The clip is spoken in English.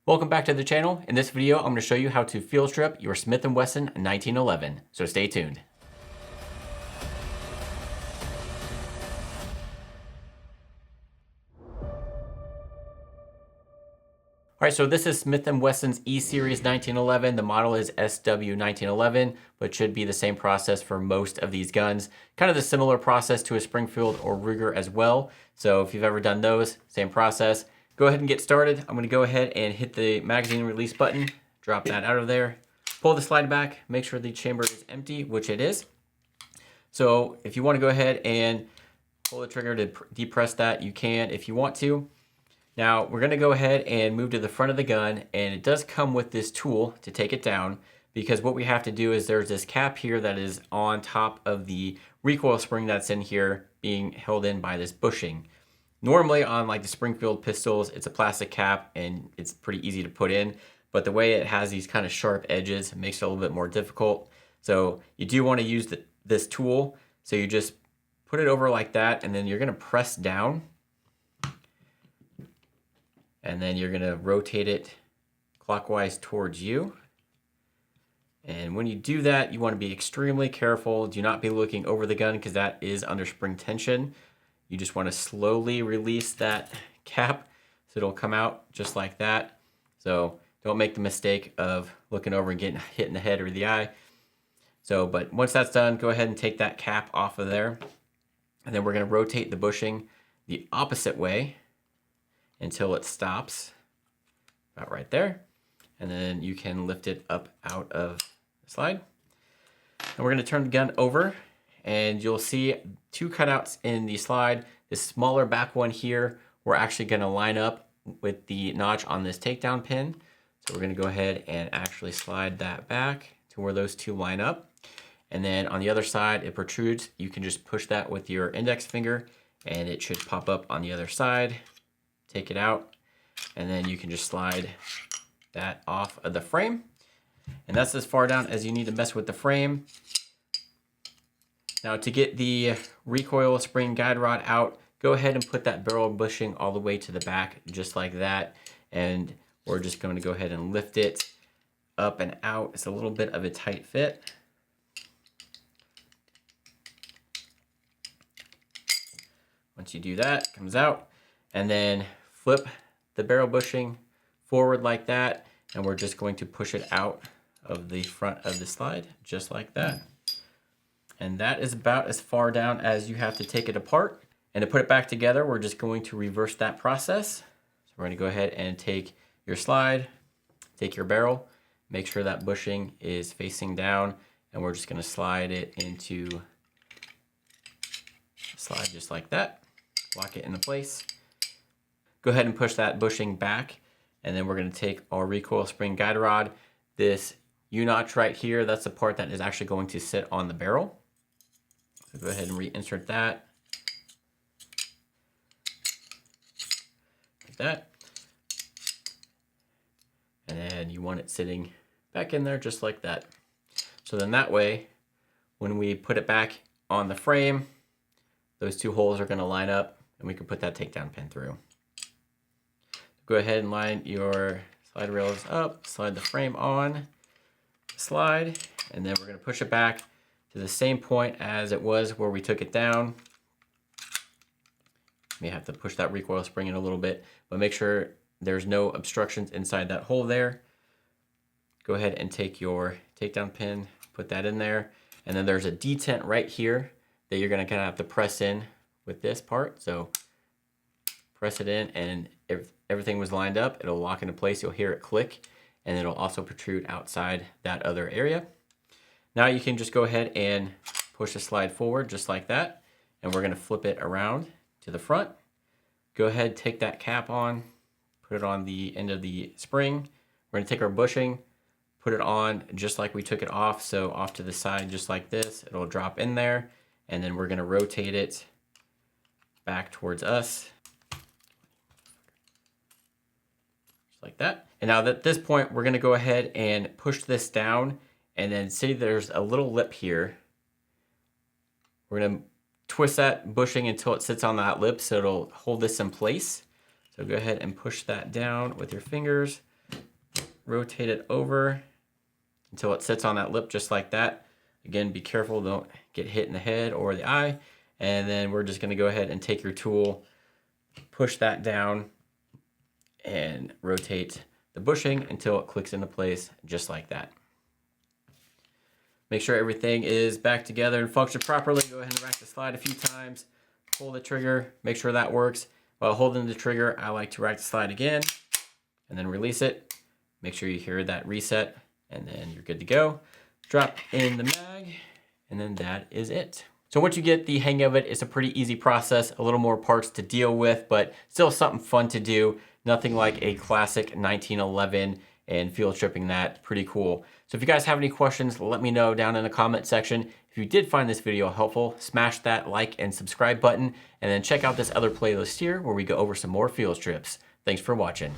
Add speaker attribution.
Speaker 1: Welcome back to the channel. In this video, I'm going to show you how to field strip your Smith and Wesson 1911. So stay tuned. All right, so this is Smith and Wesson's E-Series 1911. The model is SW1911, but should be the same process for most of these guns. Kind of the similar process to a Springfield or Ruger as well. So if you've ever done those, same process. Go ahead and get started. I'm gonna go ahead and hit the magazine release button, drop that out of there, pull the slide back, make sure the chamber is empty, which it is. So if you wanna go ahead and pull the trigger to depress that, you can if you want to. Now we're gonna go ahead and move to the front of the gun, and it does come with this tool to take it down, because what we have to do is there's this cap here that is on top of the recoil spring that's in here being held in by this bushing. Normally on like the Springfield pistols, it's a plastic cap and it's pretty easy to put in, but the way it has these kind of sharp edges, it makes it a little bit more difficult. So you do want to use this tool. So you just put it over like that, and then you're gonna press down, and then you're gonna rotate it clockwise towards you. And when you do that, you wanna be extremely careful. Do not be looking over the gun, because that is under spring tension. You just want to slowly release that cap so it'll come out just like that. So don't make the mistake of looking over and getting hit in the head or the eye. So, but once that's done, go ahead and take that cap off of there. And then we're going to rotate the bushing the opposite way until it stops about right there. And then you can lift it up out of the slide. And we're going to turn the gun over, and you'll see two cutouts in the slide. This smaller back one here, we're actually gonna line up with the notch on this takedown pin. So we're gonna go ahead and actually slide that back to where those two line up. And then on the other side, it protrudes. You can just push that with your index finger and it should pop up on the other side. Take it out, and then you can just slide that off of the frame. And that's as far down as you need to mess with the frame. Now to get the recoil spring guide rod out, go ahead and put that barrel bushing all the way to the back, just like that. And we're just going to go ahead and lift it up and out. It's a little bit of a tight fit. Once you do that, it comes out, and then flip the barrel bushing forward like that. And we're just going to push it out of the front of the slide, just like that. And that is about as far down as you have to take it apart. And to put it back together, we're just going to reverse that process. So we're going to go ahead and take your slide, take your barrel, make sure that bushing is facing down, and we're just going to slide it into a slide just like that. Lock it into place. Go ahead and push that bushing back, and then we're going to take our recoil spring guide rod. This U-notch right here, that's the part that is actually going to sit on the barrel. So go ahead and reinsert that, like that. And then you want it sitting back in there just like that. So then that way, when we put it back on the frame, those two holes are gonna line up, and we can put that takedown pin through. Go ahead and line your slide rails up, slide the frame on, slide, and then we're gonna push it back to the same point as it was where we took it down. You may have to push that recoil spring in a little bit, but make sure there's no obstructions inside that hole there. Go ahead and take your takedown pin, put that in there, and then there's a detent right here that you're gonna kind of have to press in with this part. So press it in, and if everything was lined up, it'll lock into place. You'll hear it click, and it'll also protrude outside that other area. Now you can just go ahead and push the slide forward just like that, and we're gonna flip it around to the front. Go ahead, take that cap on, put it on the end of the spring. We're gonna take our bushing, put it on just like we took it off, so off to the side just like this. It'll drop in there, and then we're gonna rotate it back towards us, just like that. And now at this point, we're gonna go ahead and push this down, and then see there's a little lip here. We're gonna twist that bushing until it sits on that lip, so it'll hold this in place. So go ahead and push that down with your fingers, rotate it over until it sits on that lip just like that. Again, be careful, don't get hit in the head or the eye. And then we're just gonna go ahead and take your tool, push that down, and rotate the bushing until it clicks into place just like that. Make sure everything is back together and functions properly. Go ahead and rack the slide a few times. Pull the trigger, make sure that works. While holding the trigger, I like to rack the slide again and then release it. Make sure you hear that reset and then you're good to go. Drop in the mag and then that is it. So once you get the hang of it, it's a pretty easy process, a little more parts to deal with, but still something fun to do. Nothing like a classic 1911 and field stripping that, pretty cool. So if you guys have any questions, let me know down in the comment section. If you did find this video helpful, smash that like and subscribe button, and then check out this other playlist here where we go over some more field strips. Thanks for watching.